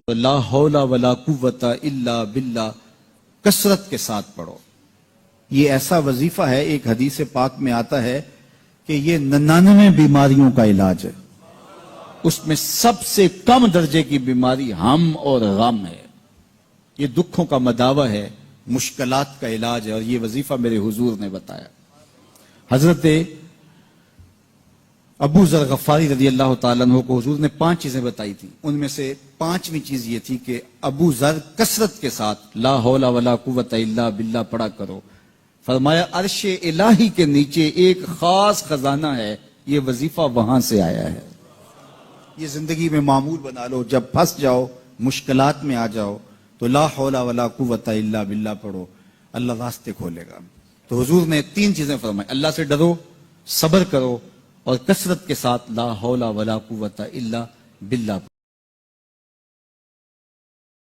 لا حول ولا قوت الا باللہ کثرت کے ساتھ پڑھو۔ یہ ایسا وظیفہ ہے، ایک حدیث پاک میں آتا ہے کہ یہ 99 بیماریوں کا علاج ہے، اس میں سب سے کم درجے کی بیماری ہم اور غم ہے، یہ دکھوں کا مداوع ہے، مشکلات کا علاج ہے، اور یہ وظیفہ میرے حضور نے بتایا۔ حضرت ابو ذر غفاری رضی اللہ تعالیٰ عنہ کو حضور نے 5 چیزیں بتائی تھی، ان میں سے 5ویں چیز یہ تھی کہ ابو ذر کثرت کے ساتھ لا حول ولا قوت الا باللہ پڑھا کرو۔ فرمایا عرش الہی کے نیچے ایک خاص خزانہ ہے، یہ وظیفہ وہاں سے آیا ہے، یہ زندگی میں معمول بنا لو، جب پھنس جاؤ، مشکلات میں آ جاؤ تو لا حول ولا قوت الا باللہ پڑھو، اللہ راستے کھولے گا۔ تو حضور نے 3 چیزیں فرمائی، اللہ سے ڈرو، صبر کرو، اور کثرت کے ساتھ لا حول ولا قوت الا باللہ